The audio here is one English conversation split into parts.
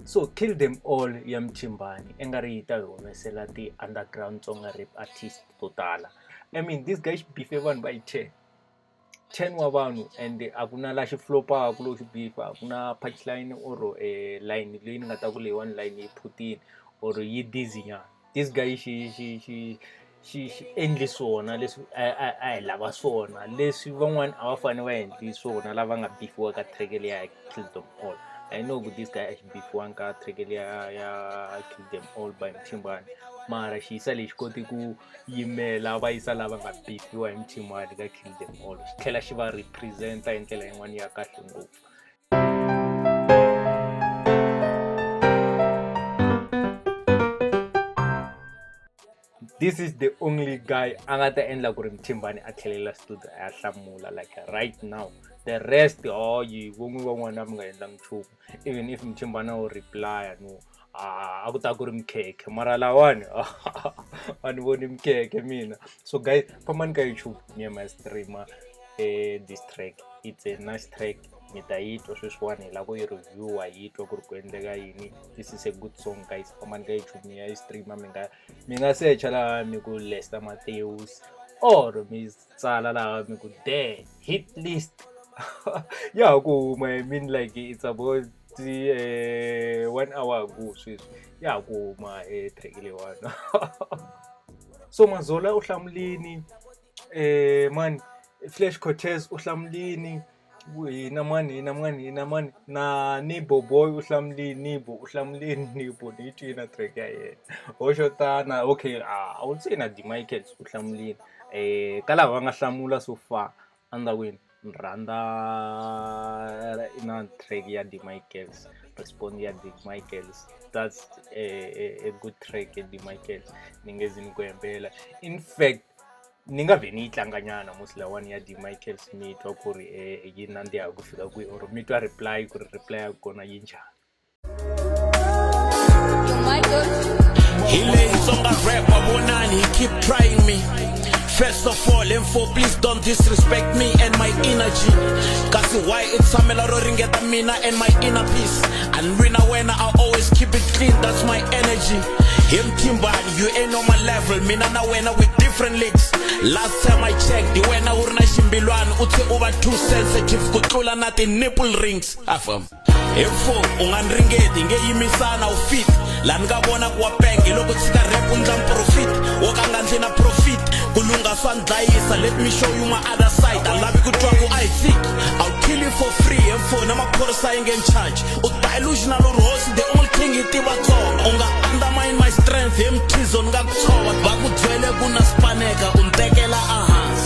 So Kill Them All ya Mtimbani engari yi ta humesela ti underground Tsonga rap artist to tala. I mean this guy should be favored by 10 wa vanhu and a ku na la xi flopaka lo xi bifa ku na punchline or line leyi ni nga ta ku leyiwani line yi phutini or yi dizzy nyana. This guy xi endli swona leswi a hi lava swona leswi van'wani a va fane va endli swona lava nga bifiwa ka track leya ya Kill Them All. I know this guy a xi bifiwanga ka track leya ya Kill Them All by Mtimbani mara xi yisa lexi koti ku yimela va yisa lava nga bifiwa hi Mtimbani ka Kill Them All xi tlhela xi va representa hi ndlela yin'wana ya kahle ngopfu. This is the only guy a nga ta endla ku ri Mtimbani a tlhelela studio a ya hlamula like right now. The rest yi von'wi van'wana mi nga endlangi nchumu even if Mtimbani wo reply no a ku ta ku ri mkhekhe mara lawani a ni voni mkhekhe mina. So guys fambani ka YouTube mi ya ma streamer this track. It's a nice track. Mi ta yi twa sweswiwani hi la ku yi reviewa yi twa ku ri ku endleka yini. This is a good song guys. Fambani ka YouTube mi ya yi streamer mi nga searcha laha mi ku Lester Mathews or mi tsala laha mi ku the hit list. Yeah, go I mean like it's about 1 hour ago sweswi. Yeah, go my track leyiwani. So Mazola u hlamulini man Flash Cortez u hlamulini hina mani na Nibo Boy u hlamulini Nibo u hlamulini Nibo ni twina track ya yena hoxo tana. Okay I would say na DMichaels u hlamulini ka lava va nga hlamula so far andawini randa ina track ya DMichaels respond ya DMichaels. That's a good track ya DMichaels ningezi ni ku hembela. In fact ni nga veni yi tlanganyana musi lawani ya DMichaels mi twa ku ri yi nandziha ku fika kwihi or mi twa reply ku ri reply ya kona yi njhani. He lays on the rap wabonani, he keep trying me. First of all, info, please don't disrespect me and my energy. Cause why it's Samela Ringeta Mina and my inner peace. And when I always keep it clean, that's my energy. Him Timbani, you ain't on my level. Mina na wena with different leagues. Last time I checked, the wena urna shimbilwan uti over too sensitive kutula natin nipple rings. Afam. Info, ungan ringeti, nge yimisana ufit. Lan ngabona kwa peng, iloko tsika rap unjam profit. Wakanganzi na profit. Kulunga swandlaisa, let me show you my other side. Alabi kutwaku I think I'll kill you for free. Info, nama korosa inge in charge. Delusional or host, the only thing it iba to. Unga undermine my strength, him tizo nga kutowa. Baku dwele kuna spaneka, untekela ahans.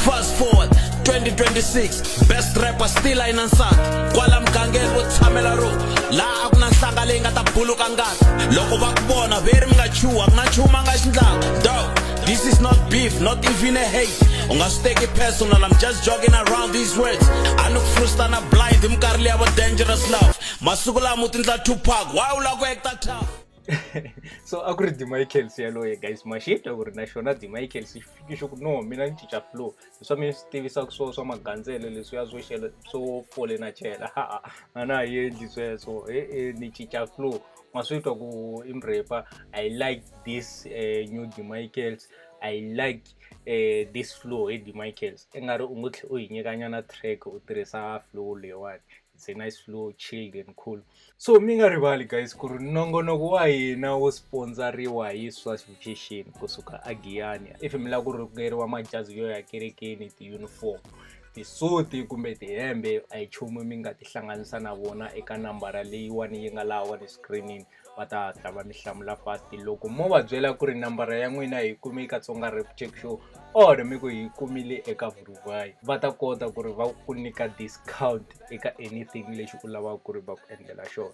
Fast forward 2026, best rapper still ain't ansat. Kwala mkangelo tsamela ro. La akuna sangale ngata bulu kangat. Loko bakubona veri mga chua, mga chuma nga shindla. Dog, this is not beef, not even a hate. Unga take it personal, I'm just jogging around these words. I look frustana blind, him karli have a dangerous love. Masugula mutinza Tupac, why ula go ekta tough? So akuri DMichaels yaloye guys mashita akuri nashona DMichaels ifikisho ku no mina ngichicha flow so mi tivisa ku so maganzelo leswi ya zoshela so fole na chela ana yendi so ni chicha flow maswitwa ku imrapper. I like this new DMichaels. I like this flow DMichaels engari ungutle uyinyekanyana track utirisa flow lewani. It's a nice flow, chilled and cool. So minga rivali guys kuri nongonoko wa hina wo sponsoriwa hi Swazivision kusuka aGiyani. If mila ku rhukeriwa majazi yo ya kerekeni ti uniform tisuti kumbe tihembe a hi chumu mi nga tihlanganisa na vona eka nambara leyiwani yi nga lawa ni screenini va ta hatla va mi hlamula fast. Loko mo va byela ku ri nambara ya n'wina hi kume eka Tsonga Rap Check Show or mi ku hi kumile eka Vuruvai va ta kota ku ri va ku nyika discount eka anything lexi u lavaka ku ri va ku endlela xona.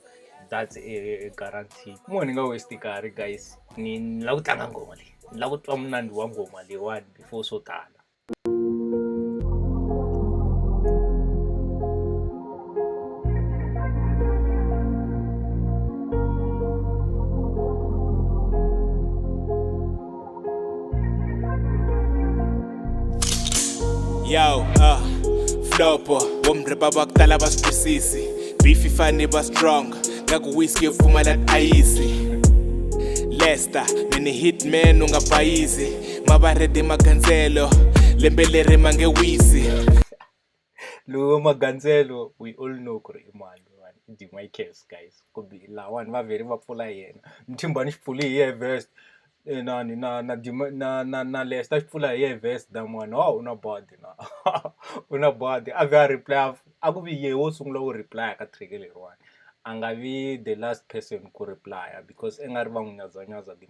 That's a guarantee. Mo ni nga waste nkarhi guys, ni la ku tlanga ngoma leyi, ni la ku twa munandi wa ngoma leyiwani before so tala. Yo, Flopo, womrepa bakudala basibusisi. Beefy funny but strong. ngaku whiskey ufuma lat ayisi Lester mini hitman ungabhayizi mabarede maganzelo lembe leri mange wisi Lo Maganzelo, we all know kuri imali one. Di my case guys. Could be la one va very va pfula yena. Mtimbani xipfuli hi vest. Na Lester xipfula hi vest da mwana. Oh una body na. Una body. A va reply. A ku vi ye wo sungula ku reply ka trigger leri one. Anga vi the last person ku reply because engari va nyaza di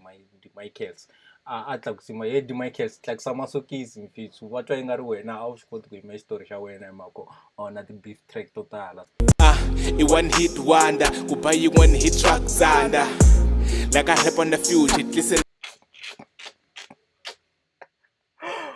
my case. A tlakusima ye di Michaels tlakisa masokisi mfitsu va twa ingari wena a wu swi koti ku yima xitori xa wena hi mhaka na ti-beef track to tala I one hit wonder ku ba yin'wana hit track zanda like I rap on the future listen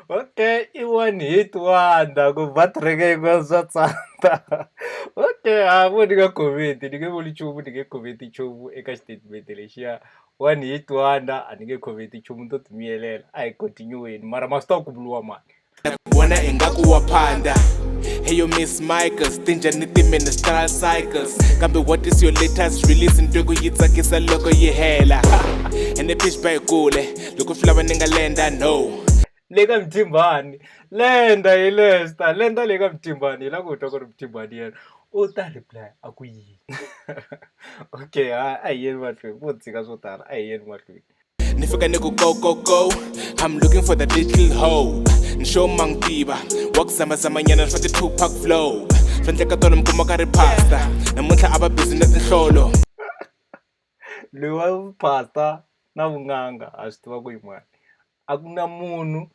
okay I one hit wonder ku ba track yin'wana swa tsanda okay vo ni nga comment ni nge vuli nchumu ni nge comment nchumu eka statement lexiya one hit wonder a ni nge comment nchumu to timiyelela a hi continue mara ma swi ta ku vuriwa mani vona ingaku wa phanda hey yo Miss Michaels tinjani ti-ministerial cycles kambe what is your latest release ntweku yi tsakisa loko yi hela ene pitch ba kule loko swi lava ni nga lenda no le ka Mtimbani lenda hi Lester lenda le ka Mtimbani la ku twa ku ri Mtimbani yena u ta reply a ku yini okay a hi yeni mahlweni vo tshika swo tala a hi yeni mahlweni ni fika ni ku go I'm looking for that little hoe ni show mangtiva wa ku zamazamanyana swa ti-Tupac flow swa ndleka tolo mi kuma ka ri pasta namuntlha a va busy na tinhlolo loyi wa pasta na vun'anga a swi tiva ku yin'wana a ku na munhu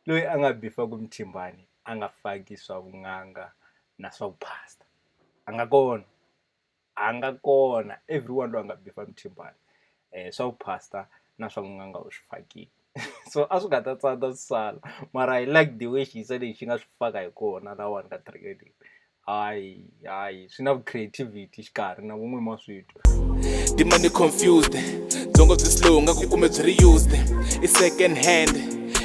loyi a nga bifaku Mtimbani a nga faki swa vun'anga na swa pasta a nga kona everyone loyi a nga bifa Mtimbani swa pasta na swa vun'anga u swi fakile so a swi nga ta tsada sala mara I like the way she said xi nga swi faka hi kona la one ka trigger hayi swi na creativity xikarhi na vun'we maswito the money confused dzongo byi slow nga ku kume byi ri used i second hand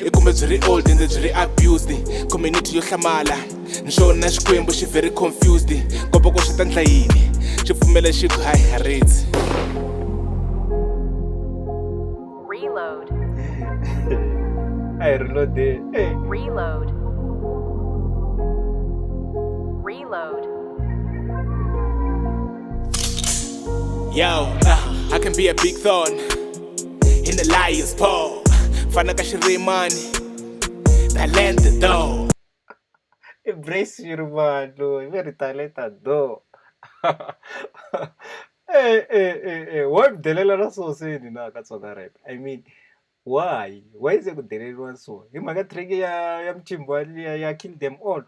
i kume byi ri old and byi ri abused community yo hlamala nxona xikwembu xi very confused kopa ku swi ta ndla yini xi pfumela xi ku hayi harits Reload. I reload there. Hey. Reload. Reload. Yo, I can be a big thorn in the lion's paw. Fana ka xirimani, talented though. Embrace your man, no, very talented though. Hey, why delela na so seni na ka tsona rap? I mean, why? Why is it ku deleriwa so? Hi mhaka track ya Mtimbani ya kill them all.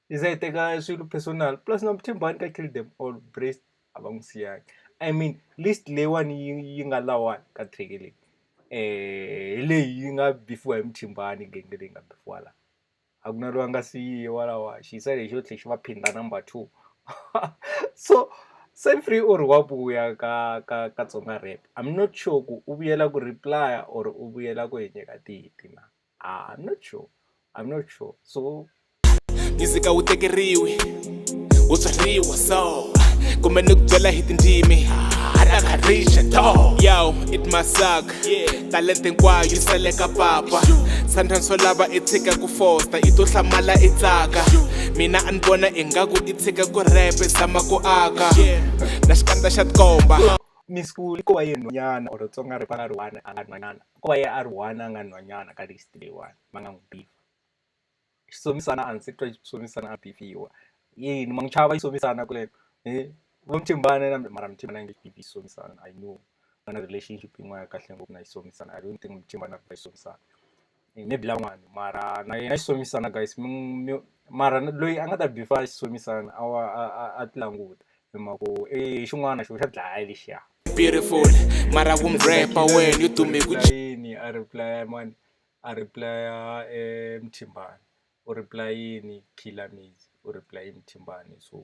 Is it teka swilo personal plus na Mtimbani ka kill them all brace abangusiyaki. I mean, list lewan yi nga lawan ka track le. Leyi yi nga bifiwa hi Mtimbani genge leyi nga bifiwa la. A ku na loyi a nga siyi wala wa xi yisa lexi yo tlhe xi va phinda number 2 so Sam Free or wa vuya ka Tsonga rap I'm not sure ku u vuyela ku reply or u vuyela ku henyeka tihiti na I'm not sure so music a wu tekeriwi wu tswariwa so kumbe ni ku byela hi tindzimi a ka richa to yo it must suck talent hinkwayo yi sale ka papa sometimes swo lava i tshika ku fosta i to hlamala i tsaka mina a ni vona ingaku i tshika ku rap i zama ku aka na xikandza xa tikomba Miss Cool ko va yena nhwanyana or Tsonga rap nga ri one a nga nhwanyana ko va ye a ri one a nga nhwanyana ka list leyiwani va nga n'wi bifa xisomisana a ni se twa xisomisana a bifiwa yini ma n'wi chava xisomisana kuleno vo Mtimbani na mara Mtimbani a nge bifi xisomisana I know va na relationship yin'wana kahle ngopfu na xisomisana I don't think Mtimbani a bifa xisomisana maybe lan'wani mara na yena xisomisana guys mara loyi a nga ta bifa xisomisana a ti languta hi mhaka xin'wana xo xa dlaya lexiya beautiful mara wu mrapa wena you dume ku yini a reply man a reply Mtimbani u reply yini Killer Maze u reply Mtimbani so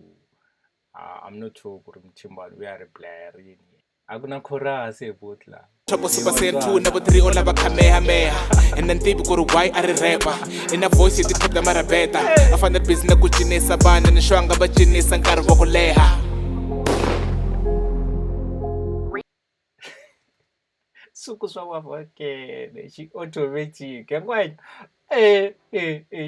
I'm not sure ku ri Mtimbani u ya reply rini a ku na chorus hi both la Chopo super sen 2 na botri o lava kamehameha and then tibi ku ri why a ri rapper in a voice ti thata mara beta a fana busy na ku cinisa vana ni xwanga va cinisa nkarhi wa ku leha suku swa mavhakele xi automatic hinkwayo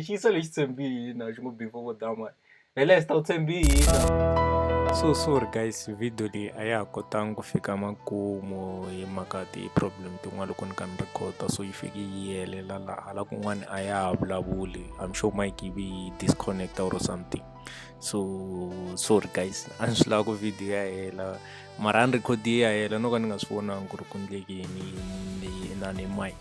xi yisa lexi tshembihini na xi ngo before vo dama hi le ta wu tshembihina. So sorry guys, video leyi a ya ha kotanga ku fika makumu hi mhaka ti-problem tin'wana loko ni kha ni record-a, so yi fike yi helela laha hala kun'wana a ya ha vulavuli. I'm sure mic yi ve yi disconnect or something, so sorry guys, a ni swi lava ku video ya hela mara a ni record yi ya hela no ka ni nga swi vonangi ku ri ku endleke yini na ni mic.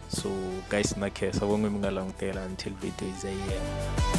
So guys, na khensa von'we mi nga langutela until video yi za yi hela.